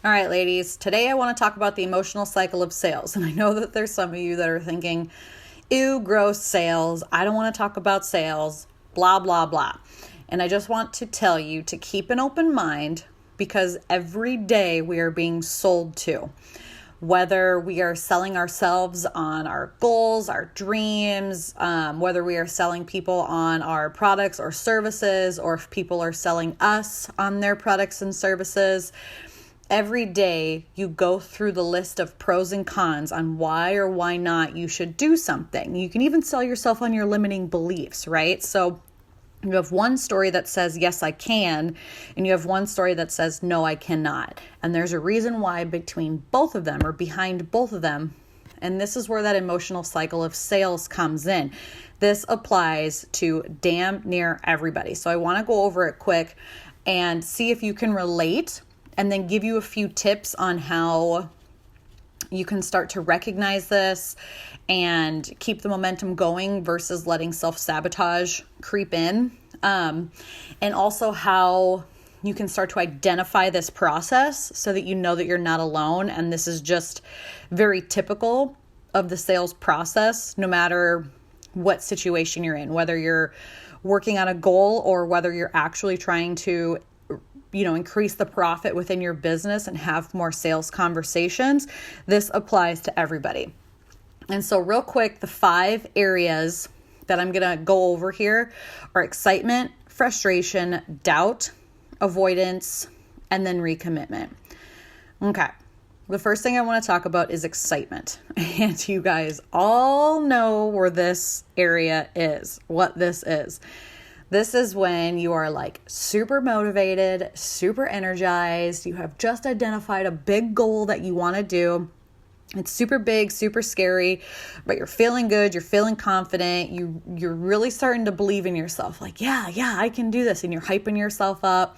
All right, ladies, today I want to talk about the emotional cycle of sales. And I know that there's some of you that are thinking, ew, gross sales. I don't want to talk about sales, blah, blah, blah. And I just want to tell you to keep an open mind because every day we are being sold to. Whether we are selling ourselves on our goals, our dreams, whether we are selling people on our products or services, or if people are selling us on their products and services. Every day you go through the list of pros and cons on why or why not you should do something. You can even sell yourself on your limiting beliefs, right? So you have one story that says, yes, I can, and you have one story that says, no, I cannot. And there's a reason why between both of them or behind both of them. And this is where that emotional cycle of sales comes in. This applies to damn near everybody. So I want to go over it quick and see if you can relate, and then give you a few tips on how you can start to recognize this and keep the momentum going versus letting self-sabotage creep in. And also how you can start to identify this process so that you know that you're not alone. And this is just very typical of the sales process, no matter what situation you're in, whether you're working on a goal or whether you're actually trying to increase the profit within your business and have more sales conversations. This applies to everybody. And so real quick, the 5 areas that I'm going to go over here are excitement, frustration, doubt, avoidance, and then recommitment. Okay. The first thing I want to talk about is excitement. And you guys all know where this area is, what this is. This is when you are like super motivated, super energized. You have just identified a big goal that you want to do. It's super big, super scary, but you're feeling good. You're feeling confident. You're really starting to believe in yourself. Like, yeah, I can do this. And you're hyping yourself up.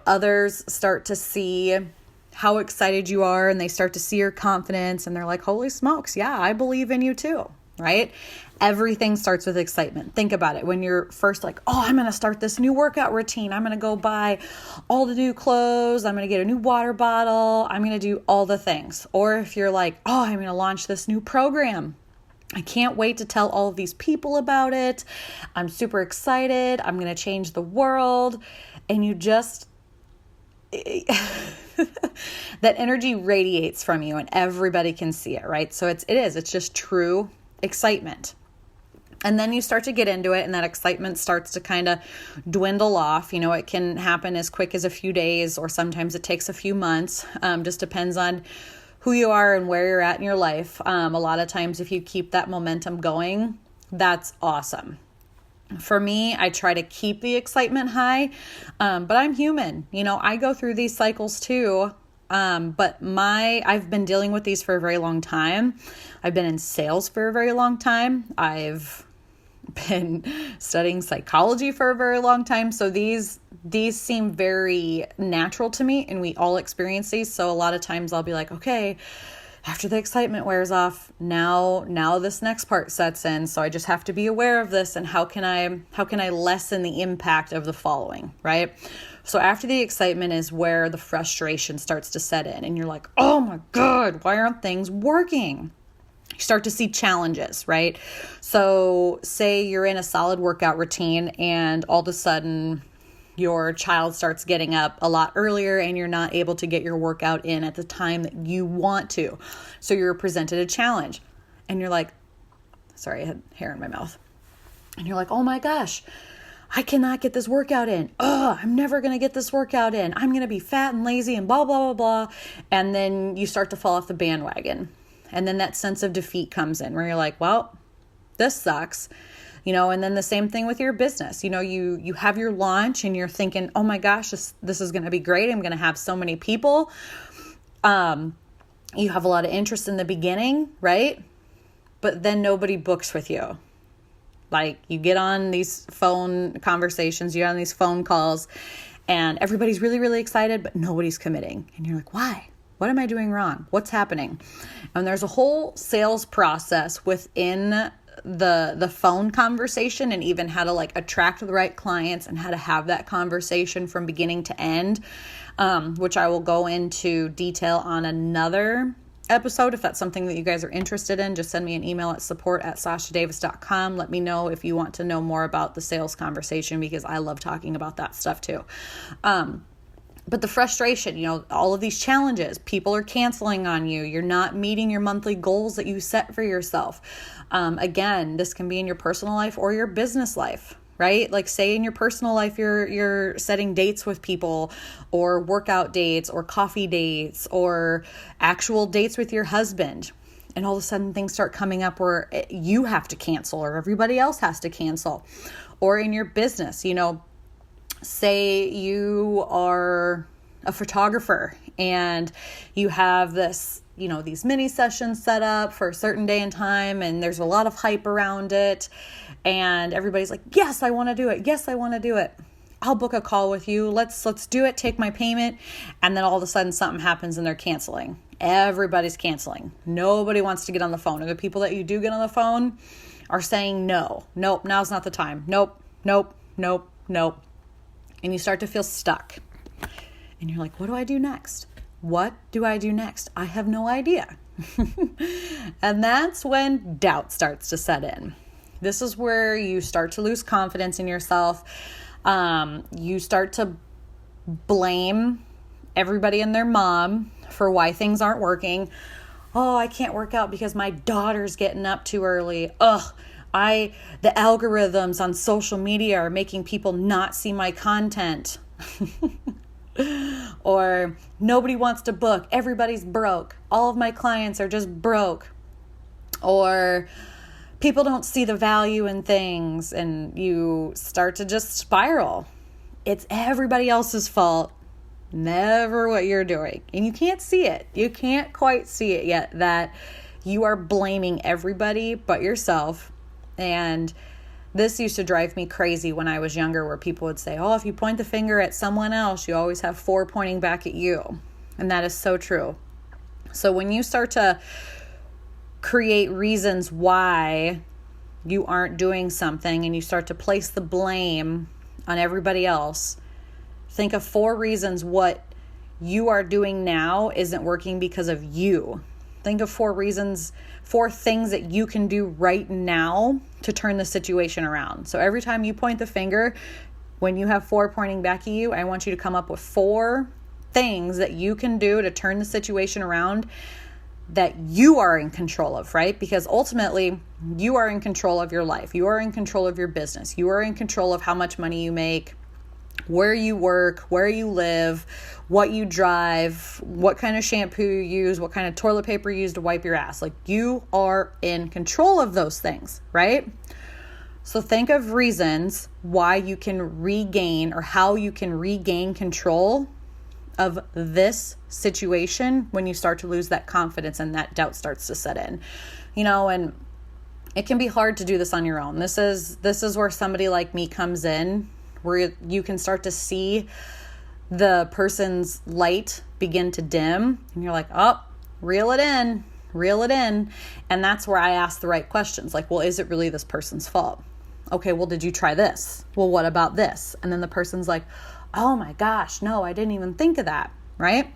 Others start to see how excited you are and they start to see your confidence and they're like, holy smokes. Yeah, I believe in you too. Right? Everything starts with excitement. Think about it. When you're first like, oh, I'm going to start this new workout routine. I'm going to go buy all the new clothes. I'm going to get a new water bottle. I'm going to do all the things. Or if you're like, oh, I'm going to launch this new program. I can't wait to tell all of these people about it. I'm super excited. I'm going to change the world. And you just, that energy radiates from you and everybody can see it, right? So it's just true excitement. And then you start to get into it and that excitement starts to kind of dwindle off. It can happen as quick as a few days or sometimes it takes a few months. Just depends on who you are and where you're at in your life. A lot of times if you keep that momentum going, that's awesome. For me, I try to keep the excitement high, but I'm human. I go through these cycles too. But I've been dealing with these for a very long time. I've been in sales for a very long time. I've been studying psychology for a very long time. So these seem very natural to me and we all experience these. So a lot of times I'll be like, okay, after the excitement wears off, now this next part sets in. So I just have to be aware of this and how can I lessen the impact of the following, right? So after the excitement is where the frustration starts to set in and you're like, oh my God, why aren't things working? You start to see challenges, right? So say you're in a solid workout routine and all of a sudden your child starts getting up a lot earlier and you're not able to get your workout in at the time that you want to. So you're presented a challenge and you're like, sorry, I had hair in my mouth. And you're like, oh my gosh, I cannot get this workout in. I'm never going to get this workout in. I'm going to be fat and lazy and blah, blah, blah, blah. And then you start to fall off the bandwagon. And then that sense of defeat comes in where you're like, well, this sucks. And then the same thing with your business. You have your launch and you're thinking, oh my gosh, this is going to be great. I'm going to have so many people. You have a lot of interest in the beginning, right? But then nobody books with you. Like you get on these phone conversations, you get on these phone calls and everybody's really, really excited, but nobody's committing. And you're like, why? What am I doing wrong? What's happening? And there's a whole sales process within the phone conversation and even how to like attract the right clients and how to have that conversation from beginning to end. which I will go into detail on another episode. If that's something that you guys are interested in, just send me an email at support@sashadavis.com. Let me know if you want to know more about the sales conversation, because I love talking about that stuff too. But the frustration, all of these challenges, people are canceling on you. You're not meeting your monthly goals that you set for yourself. Again, this can be in your personal life or your business life, right? Like say in your personal life, you're setting dates with people, or workout dates, or coffee dates, or actual dates with your husband. And all of a sudden things start coming up where you have to cancel or everybody else has to cancel. Or in your business, say you are a photographer and you have this, these mini sessions set up for a certain day and time, and there's a lot of hype around it, and everybody's like, yes, I want to do it. Yes, I want to do it. I'll book a call with you. Let's do it. Take my payment. And then all of a sudden something happens and they're canceling. Everybody's canceling. Nobody wants to get on the phone. And the people that you do get on the phone are saying no. Nope, now's not the time. Nope. And you start to feel stuck. And you're like, what do I do next? What do I do next? I have no idea. And that's when doubt starts to set in. This is where you start to lose confidence in yourself. You start to blame everybody and their mom for why things aren't working. Oh, I can't work out because my daughter's getting up too early. The algorithms on social media are making people not see my content. Or nobody wants to book. Everybody's broke. All of my clients are just broke. Or people don't see the value in things, and you start to just spiral. It's everybody else's fault, never what you're doing. And you can't see it. You can't quite see it yet, that you are blaming everybody but yourself. And this used to drive me crazy when I was younger, where people would say, oh, if you point the finger at someone else, you always have 4 pointing back at you. And that is so true. So when you start to create reasons why you aren't doing something, and you start to place the blame on everybody else, think of 4 reasons what you are doing now isn't working because of you. Think of 4 reasons, 4 things that you can do right now to turn the situation around. So every time you point the finger, when you have 4 pointing back at you, I want you to come up with 4 things that you can do to turn the situation around that you are in control of, right? Because ultimately, you are in control of your life. You are in control of your business. You are in control of how much money you make, where you work, where you live, what you drive, what kind of shampoo you use, what kind of toilet paper you use to wipe your ass. Like, you are in control of those things, right? So think of reasons why you can regain, or how you can regain control of this situation when you start to lose that confidence and that doubt starts to set in. And it can be hard to do this on your own. This is where somebody like me comes in, where you can start to see the person's light begin to dim, and you're like, oh, reel it in. And that's where I ask the right questions. Like, well, is it really this person's fault? Okay, well, did you try this? Well, what about this? And then the person's like, oh my gosh, no, I didn't even think of that, right?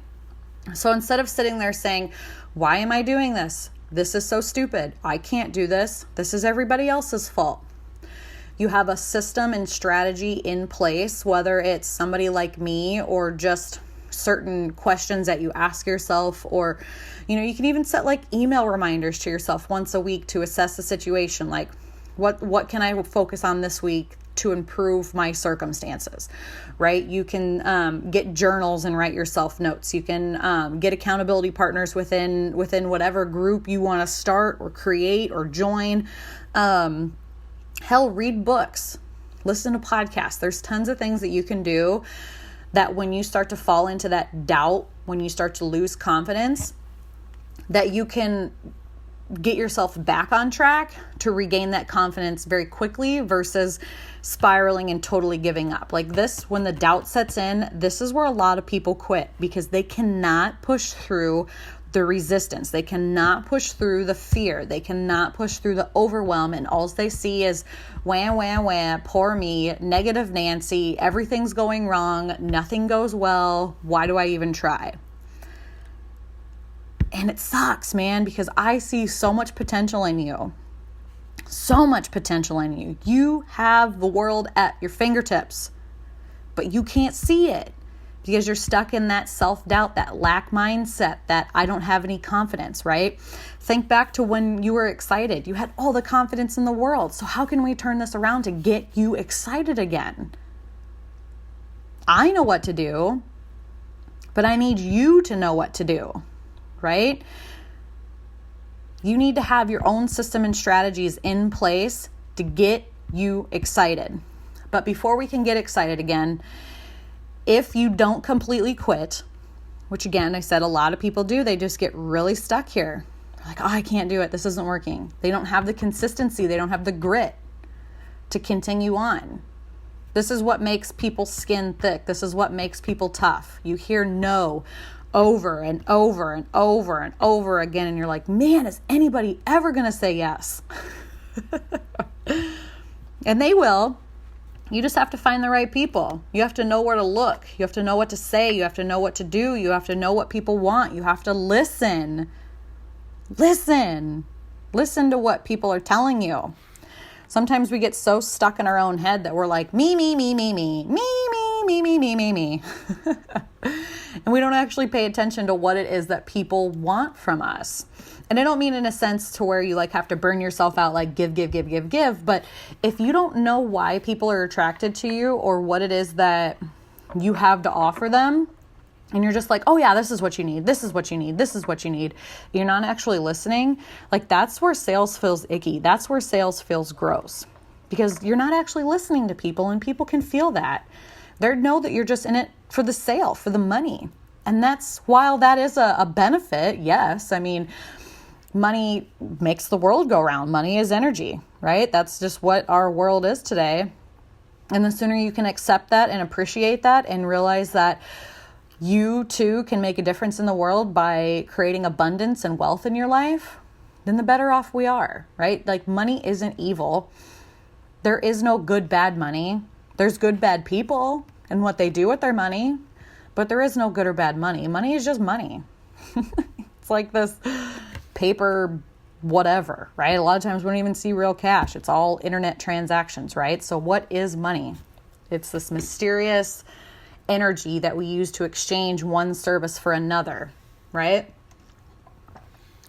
So instead of sitting there saying, why am I doing this? This is so stupid. I can't do this. This is everybody else's fault. You have a system and strategy in place, whether it's somebody like me or just certain questions that you ask yourself, or, you can even set like email reminders to yourself once a week to assess the situation. Like, what can I focus on this week to improve my circumstances, right? You can get journals and write yourself notes. You can get accountability partners within whatever group you want to start or create or join. Hell, read books, listen to podcasts. There's tons of things that you can do that when you start to fall into that doubt, when you start to lose confidence, that you can get yourself back on track to regain that confidence very quickly versus spiraling and totally giving up. Like this, when the doubt sets in, this is where a lot of people quit, because they cannot push through the resistance. They cannot push through the fear. They cannot push through the overwhelm. And all they see is wham, wham, wham, poor me, negative Nancy, everything's going wrong, nothing goes well. Why do I even try? And it sucks, man, because I see so much potential in you. So much potential in you. You have the world at your fingertips, but you can't see it because you're stuck in that self-doubt, that lack mindset, that I don't have any confidence, right? Think back to when you were excited. You had all the confidence in the world. So how can we turn this around to get you excited again? I know what to do, but I need you to know what to do, right? You need to have your own system and strategies in place to get you excited. But before we can get excited again, if you don't completely quit, which again, I said a lot of people do, they just get really stuck here. They're like, oh, I can't do it. This isn't working. They don't have the consistency. They don't have the grit to continue on. This is what makes people skin thick. This is what makes people tough. You hear no over and over and over and over again. And you're like, man, is anybody ever going to say yes? And they will. You just have to find the right people. You have to know where to look. You have to know what to say. You have to know what to do. You have to know what people want. You have to listen. Listen to what people are telling you. Sometimes we get so stuck in our own head that we're like, me, me, me, me, me, me, me, me, me, me, me, me. And we don't actually pay attention to what it is that people want from us. And I don't mean in a sense to where you like have to burn yourself out, like give. But if you don't know why people are attracted to you or what it is that you have to offer them, and you're just like, oh yeah, this is what you need. This is what you need. This is what you need. You're not actually listening. Like that's where sales feels icky. That's where sales feels gross because you're not actually listening to people and people can feel that. They know that you're just in it for the sale, for the money. And that's, while that is a benefit, yes. I mean, money makes the world go round. Money is energy, right? That's just what our world is today. And the sooner you can accept that and appreciate that and realize that you too can make a difference in the world by creating abundance and wealth in your life, then the better off we are, right? Like money isn't evil. There is no good, bad money. There's good, bad people and what they do with their money, but there is no good or bad money. Money is just money. It's like this paper whatever, right? A lot of times we don't even see real cash. It's all internet transactions, right? So what is money? It's this mysterious energy that we use to exchange one service for another, right?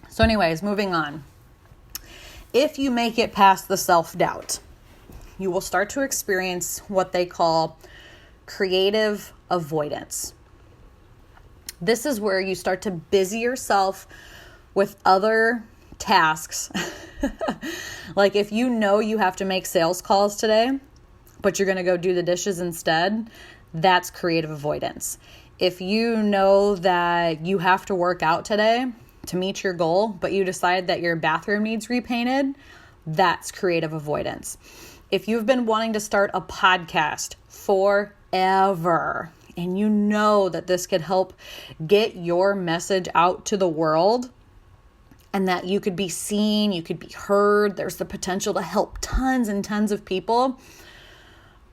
So anyways, moving on. If you make it past the self-doubt, you will start to experience what they call creative avoidance. This is where you start to busy yourself with other tasks. Like if you know you have to make sales calls today, but you're going to go do the dishes instead, that's creative avoidance. If you know that you have to work out today to meet your goal, but you decide that your bathroom needs repainted, that's creative avoidance. If you've been wanting to start a podcast forever and you know that this could help get your message out to the world and that you could be seen, you could be heard, there's the potential to help tons and tons of people,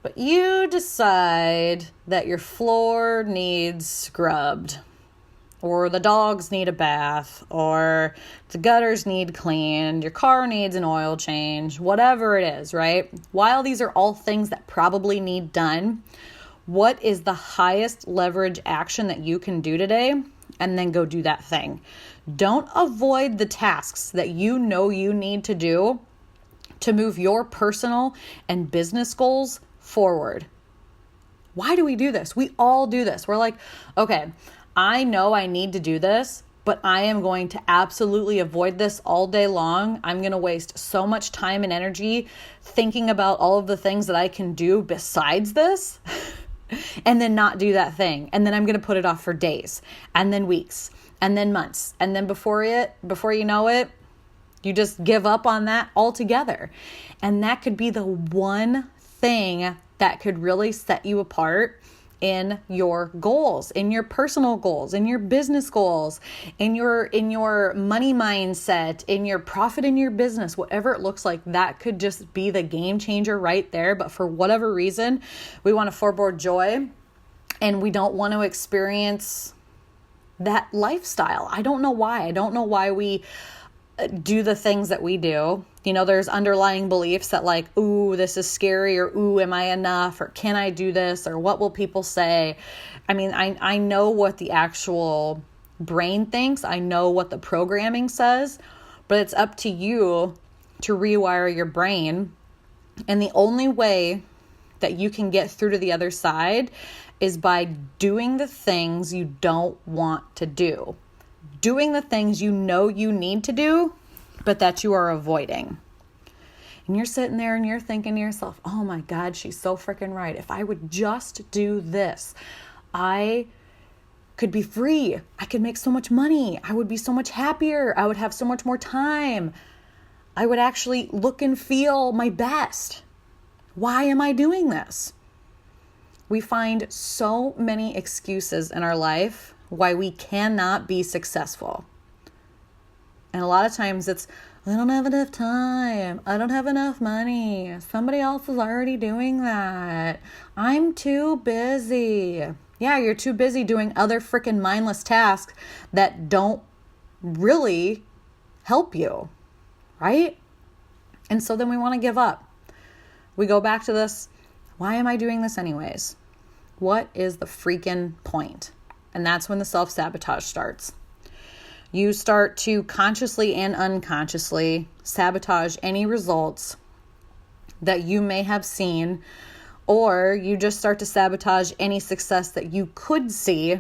but you decide that your floor needs scrubbed, or the dogs need a bath, or the gutters need cleaned, your car needs an oil change, whatever it is, right? While these are all things that probably need done, what is the highest leverage action that you can do today? And then go do that thing. Don't avoid the tasks that you know you need to do to move your personal and business goals forward. Why do we do this? We all do this. We're like, okay, I know I need to do this, but I am going to absolutely avoid this all day long. I'm going to waste so much time and energy thinking about all of the things that I can do besides this and then not do that thing. And then I'm going to put it off for days and then weeks and then months. And then before you know it, you just give up on that altogether. And that could be the one thing that could really set you apart in your goals, in your personal goals, in your business goals, in your money mindset, in your profit in your business, whatever it looks like. That could just be the game changer right there. But for whatever reason, we want to foreboard joy and we don't want to experience that lifestyle. I don't know why. I don't know why we do the things that we do. There's underlying beliefs that like, ooh, this is scary, or ooh, am I enough, or can I do this, or what will people say? I mean, I know what the actual brain thinks. I know what the programming says, but it's up to you to rewire your brain. And the only way that you can get through to the other side is by doing the things you don't want to do. Doing the things you know you need to do, but that you are avoiding. And you're sitting there and you're thinking to yourself, oh my God, she's so freaking right. If I would just do this, I could be free. I could make so much money. I would be so much happier. I would have so much more time. I would actually look and feel my best. Why am I doing this? We find so many excuses in our life why we cannot be successful. And a lot of times it's, I don't have enough time. I don't have enough money. Somebody else is already doing that. I'm too busy. Yeah, you're too busy doing other freaking mindless tasks that don't really help you, right? And so then we want to give up. We go back to this, why am I doing this anyways? What is the freaking point? And that's when the self-sabotage starts. You start to consciously and unconsciously sabotage any results that you may have seen, or you just start to sabotage any success that you could see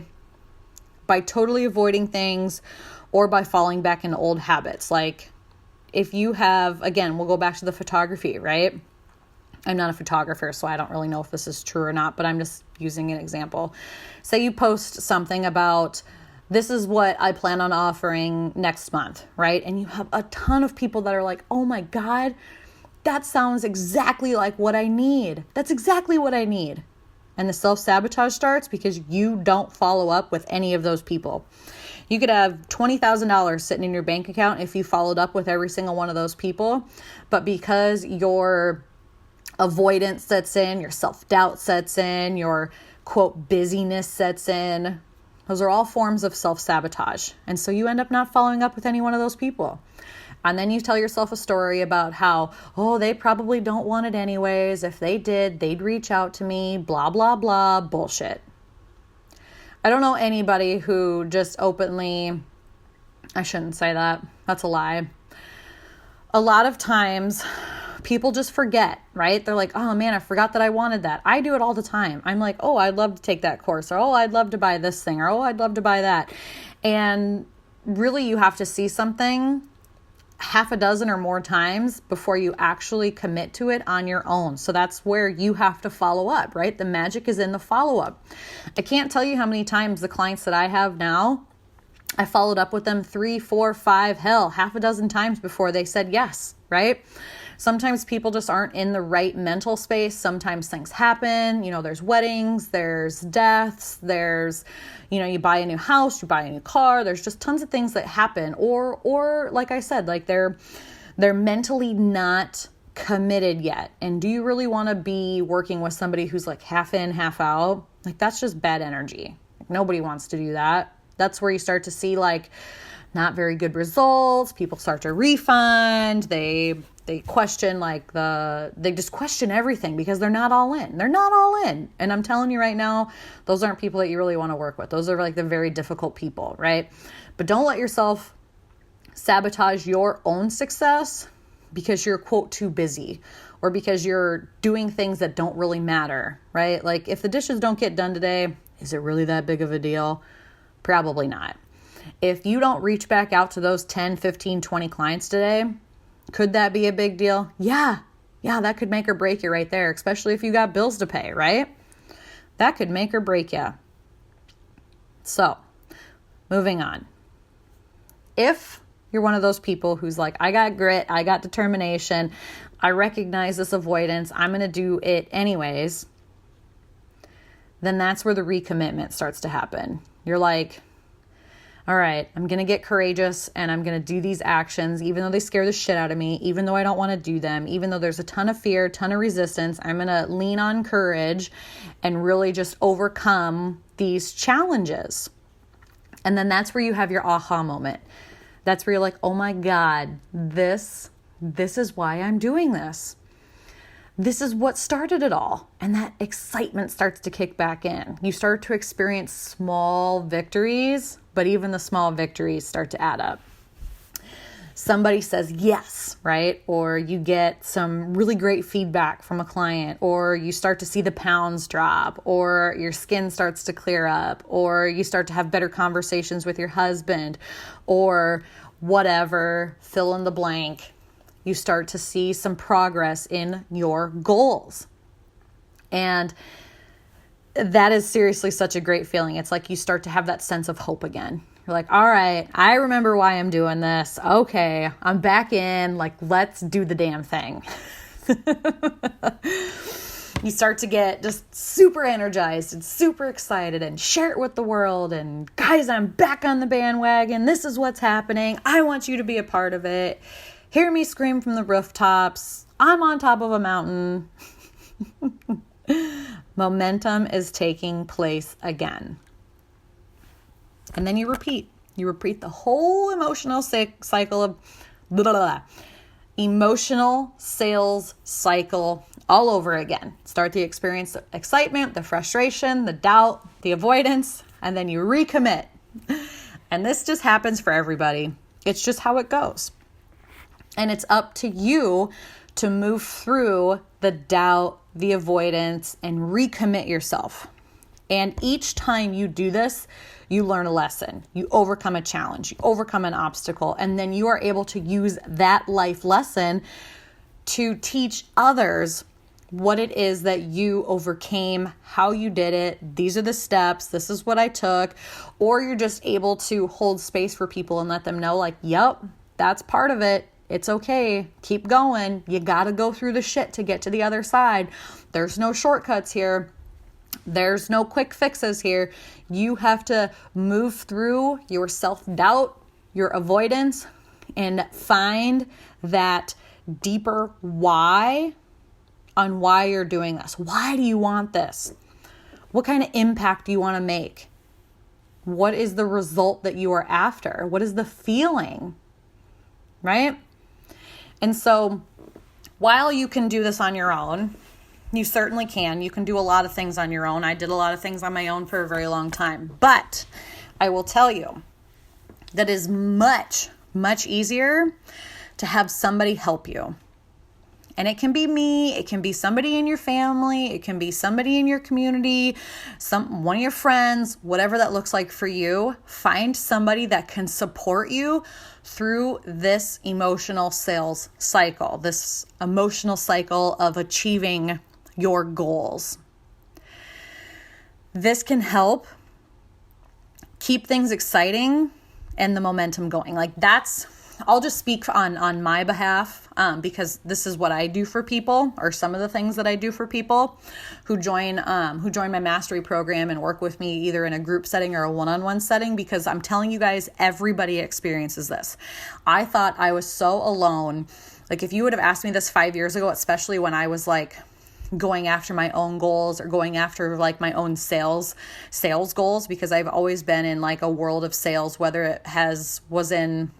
by totally avoiding things or by falling back into old habits. Like if you have, again, we'll go back to the photography, right? I'm not a photographer, so I don't really know if this is true or not, but I'm just using an example. Say you post something about, this is what I plan on offering next month, right? And you have a ton of people that are like, oh my God, that sounds exactly like what I need. That's exactly what I need. And the self-sabotage starts because you don't follow up with any of those people. You could have $20,000 sitting in your bank account if you followed up with every single one of those people, but because your avoidance sets in, your self-doubt sets in, your quote busyness sets in. Those are all forms of self-sabotage. And so you end up not following up with any one of those people. And then you tell yourself a story about how, oh, they probably don't want it anyways. If they did, they'd reach out to me, blah, blah, blah, bullshit. I don't know anybody who just openly, I shouldn't say that. That's a lie. A lot of times people just forget, right? They're like, oh man, I forgot that I wanted that. I do it all the time. I'm like, oh, I'd love to take that course, or oh, I'd love to buy this thing, or oh, I'd love to buy that. And really you have to see something half a dozen or more times before you actually commit to it on your own. So that's where you have to follow up, right? The magic is in the follow-up. I can't tell you how many times the clients that I have now, I followed up with them 3, 4, 5, hell, half a dozen times before they said yes, right? Sometimes people just aren't in the right mental space. Sometimes things happen. There's weddings, there's deaths, there's, you buy a new house, you buy a new car. There's just tons of things that happen. Or like I said, like they're mentally not committed yet. And do you really want to be working with somebody who's like half in, half out? Like that's just bad energy. Like, nobody wants to do that. That's where you start to see like not very good results. People start to refund. They question they just question everything because they're not all in. They're not all in. And I'm telling you right now, those aren't people that you really want to work with. Those are like the very difficult people, right? But don't let yourself sabotage your own success because you're quote too busy or because you're doing things that don't really matter, right? Like if the dishes don't get done today, is it really that big of a deal? Probably not. If you don't reach back out to those 10, 15, 20 clients today, could that be a big deal? Yeah, that could make or break you right there, especially if you got bills to pay, right? That could make or break you. So, moving on. If you're one of those people who's like, I got grit, I got determination, I recognize this avoidance, I'm going to do it anyways, then that's where the recommitment starts to happen. You're like, all right, I'm going to get courageous and I'm going to do these actions, even though they scare the shit out of me, even though I don't want to do them, even though there's a ton of fear, ton of resistance, I'm going to lean on courage and really just overcome these challenges. And then that's where you have your aha moment. That's where you're like, oh my God, this is why I'm doing this. This is what started it all. And that excitement starts to kick back in. You start to experience small victories, but even the small victories start to add up. Somebody says yes, right? Or you get some really great feedback from a client, or you start to see the pounds drop, or your skin starts to clear up, or you start to have better conversations with your husband, or whatever, fill in the blank. You start to see some progress in your goals. And that is seriously such a great feeling. It's like you start to have that sense of hope again. You're like, all right, I remember why I'm doing this. Okay, I'm back in. Like, let's do the damn thing. You start to get just super energized and super excited and share it with the world. And guys, I'm back on the bandwagon. This is what's happening. I want you to be a part of it. Hear me scream from the rooftops. I'm on top of a mountain. Momentum is taking place again. And then you repeat. You repeat the whole emotional cycle of blah, blah, blah. Emotional sales cycle all over again. Start the experience, the excitement, the frustration, the doubt, the avoidance, and then you recommit. And this just happens for everybody. It's just how it goes. And it's up to you to move through the doubt, the avoidance, and recommit yourself. And each time you do this, you learn a lesson. You overcome a challenge. You overcome an obstacle. And then you are able to use that life lesson to teach others what it is that you overcame, how you did it. These are the steps. This is what I took. Or you're just able to hold space for people and let them know, like, yep, that's part of it. It's okay. Keep going. You got to go through the shit to get to the other side. There's no shortcuts here. There's no quick fixes here. You have to move through your self-doubt, your avoidance, and find that deeper why on why you're doing this. Why do you want this? What kind of impact do you want to make? What is the result that you are after? What is the feeling? Right? And so while you can do this on your own, you certainly can. You can do a lot of things on your own. I did a lot of things on my own for a very long time. But I will tell you that is much, much easier to have somebody help you. And it can be me, it can be somebody in your family, it can be somebody in your community, one of your friends, whatever that looks like for you. Find somebody that can support you through this emotional sales cycle, this emotional cycle of achieving your goals. This can help keep things exciting and the momentum going. Like I'll just speak on my behalf because this is what I do for people, or some of the things that I do for people who join my mastery program and work with me either in a group setting or a one-on-one setting, because I'm telling you guys, everybody experiences this. I thought I was so alone. Like if you would have asked me this 5 years ago, especially when I was like going after my own goals or going after like my own sales goals, because I've always been in like a world of sales, whether it was in,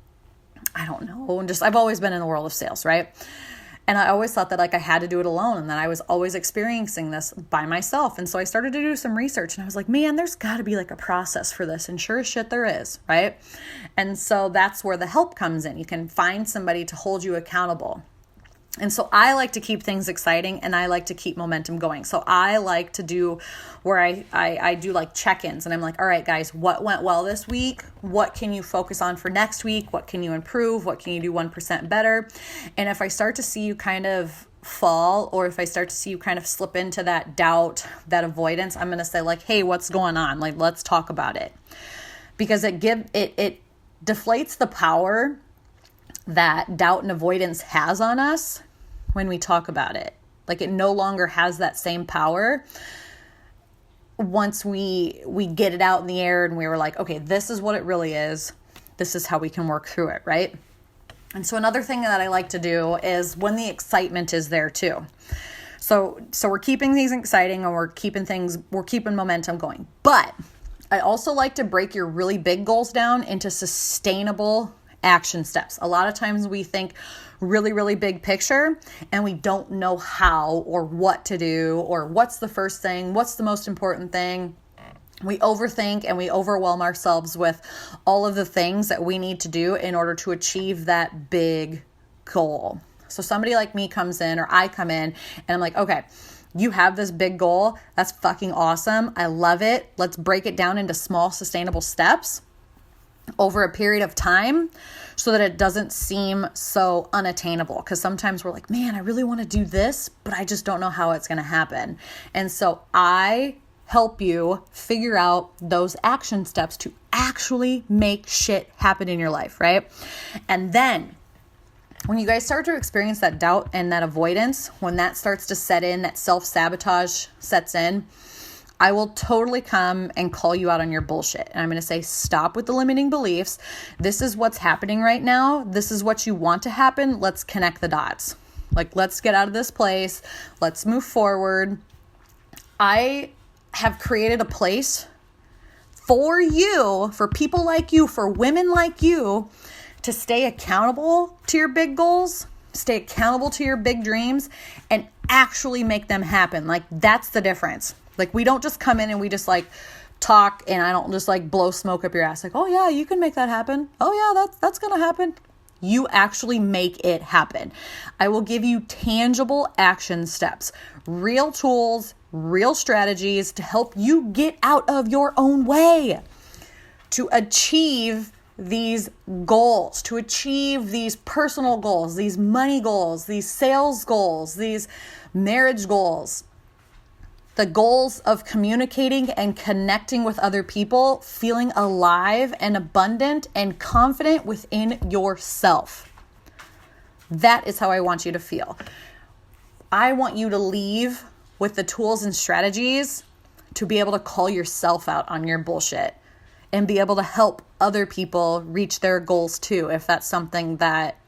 I don't know, I've always been in the world of sales, right? And I always thought that like I had to do it alone, and that I was always experiencing this by myself. And so I started to do some research, and I was like, man, there's got to be like a process for this. And sure as shit there is, right? And so that's where the help comes in. You can find somebody to hold you accountable. And so I like to keep things exciting, and I like to keep momentum going. So I like to do where I do like check-ins, and I'm like, all right, guys, what went well this week? What can you focus on for next week? What can you improve? What can you do 1% better? And if I start to see you kind of fall, or if I start to see you kind of slip into that doubt, that avoidance, I'm going to say like, hey, what's going on? Like, let's talk about it. Because it deflates the power that doubt and avoidance has on us when we talk about it. Like it no longer has that same power once we get it out in the air and we were like, okay, this is what it really is. This is how we can work through it, right? And so another thing that I like to do is when the excitement is there too. So we're keeping things exciting and we're keeping momentum going. But I also like to break your really big goals down into sustainable action steps. A lot of times we think really, really big picture and we don't know how or what to do or what's the first thing, what's the most important thing. We overthink and we overwhelm ourselves with all of the things that we need to do in order to achieve that big goal. So somebody like me comes in, or I come in and I'm like, okay, you have this big goal. That's fucking awesome. I love it. Let's break it down into small, sustainable steps over a period of time so that it doesn't seem so unattainable. Because sometimes we're like, man, I really want to do this, but I just don't know how it's going to happen. And so I help you figure out those action steps to actually make shit happen in your life, right? And then when you guys start to experience that doubt and that avoidance, when that starts to set in, that self-sabotage sets in, I will totally come and call you out on your bullshit. And I'm going to say, stop with the limiting beliefs. This is what's happening right now. This is what you want to happen. Let's connect the dots. Like, let's get out of this place. Let's move forward. I have created a place for you, for people like you, for women like you, to stay accountable to your big goals, stay accountable to your big dreams, and actually make them happen. Like, that's the difference. Like, we don't just come in and we just like talk, and I don't just like blow smoke up your ass. Like, oh yeah, you can make that happen. Oh yeah, that's going to happen. You actually make it happen. I will give you tangible action steps, real tools, real strategies to help you get out of your own way, to achieve these goals, to achieve these personal goals, these money goals, these sales goals, these marriage goals, the goals of communicating and connecting with other people, feeling alive and abundant and confident within yourself. That is how I want you to feel. I want you to leave with the tools and strategies to be able to call yourself out on your bullshit and be able to help other people reach their goals too, if that's something that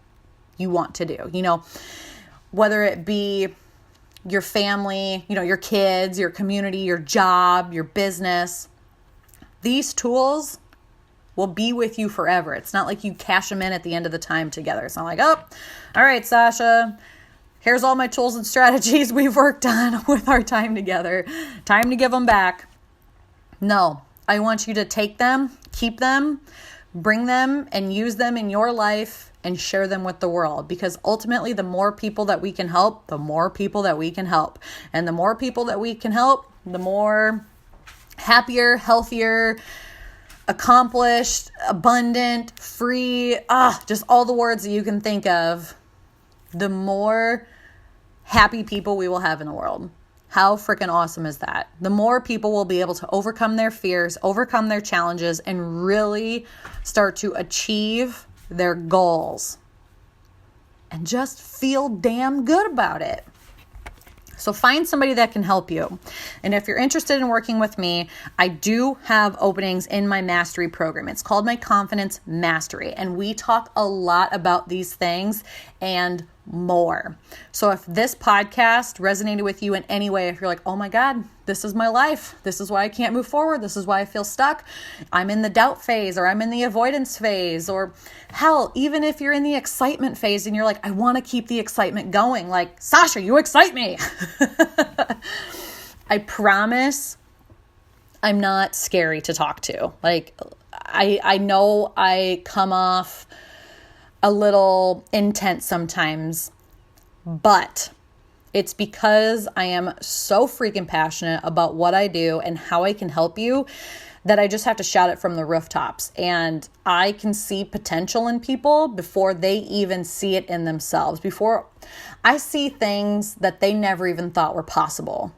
you want to do. You know, whether it be your family, you know, your kids, your community, your job, your business, these tools will be with you forever. It's not like you cash them in at the end of the time together. It's not like, oh, all right, Sausha, here's all my tools and strategies we've worked on with our time together. Time to give them back. No, I want you to take them, keep them, bring them, and use them in your life and share them with the world. Because ultimately, the more people that we can help, the more people that we can help. And the more people that we can help, the more happier, healthier, accomplished, abundant, free, just all the words that you can think of, the more happy people we will have in the world. How freaking awesome is that? The more people will be able to overcome their fears, overcome their challenges, and really start to achieve their goals and just feel damn good about it. So find somebody that can help you. And if you're interested in working with me, I do have openings in my mastery program. It's called my Confidence Mastery. And we talk a lot about these things and more. So if this podcast resonated with you in any way, if you're like, oh my God, this is my life. This is why I can't move forward. This is why I feel stuck. I'm in the doubt phase, or I'm in the avoidance phase, or hell, even if you're in the excitement phase and you're like, I want to keep the excitement going. Like, Sausha, you excite me. I promise I'm not scary to talk to. Like, I know I come off a little intense sometimes, but it's because I am so freaking passionate about what I do and how I can help you that I just have to shout it from the rooftops. And I can see potential in people before they even see it in themselves, before I see things that they never even thought were possible.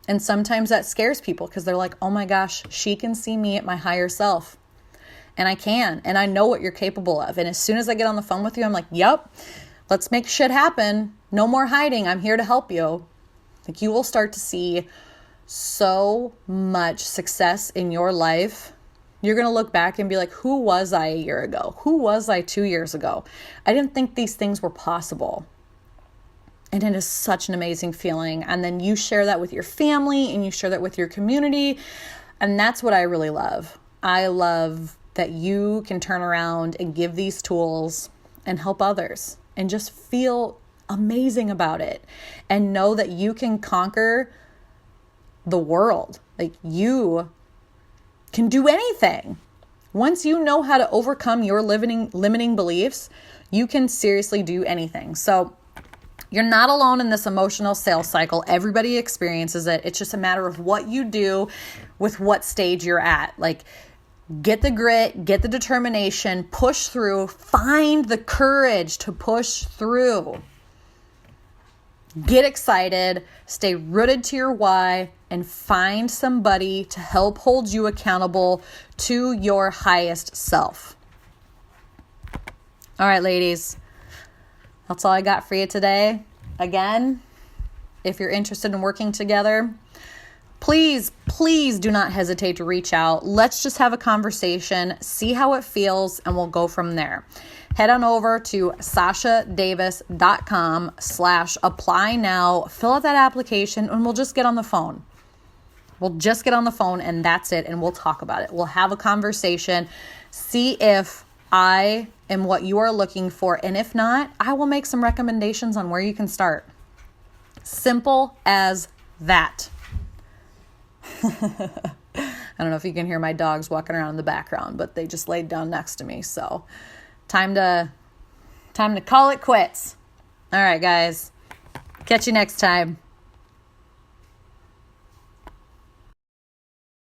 And sometimes that scares people because they're like, oh my gosh, she can see me at my higher self. And I can, and I know what you're capable of. And as soon as I get on the phone with you, I'm like, yep, let's make shit happen. No more hiding. I'm here to help you. Like, you will start to see so much success in your life. You're going to look back and be like, who was I a year ago? Who was I 2 years ago? I didn't think these things were possible. And it is such an amazing feeling. And then you share that with your family and you share that with your community. And that's what I really love. I love that you can turn around and give these tools and help others and just feel amazing about it and know that you can conquer the world. Like, you can do anything. Once you know how to overcome your limiting beliefs, you can seriously do anything. So you're not alone in this emotional sales cycle. Everybody experiences it. It's just a matter of what you do with what stage you're at. Like, get the grit, get the determination, push through, find the courage to push through. Get excited, stay rooted to your why, and find somebody to help hold you accountable to your highest self. All right, ladies. That's all I got for you today. Again, if you're interested in working together, please do not hesitate to reach out. Let's just have a conversation, see how it feels, and we'll go from there. Head on over to SashaDavis.com/apply now. Fill out that application and we'll just get on the phone. We'll just get on the phone and that's it. And we'll talk about it. We'll have a conversation, see if I am what you are looking for. And if not, I will make some recommendations on where you can start. Simple as that. I don't know if you can hear my dogs walking around in the background, but they just laid down next to me. So time to call it quits. All right, guys. Catch you next time.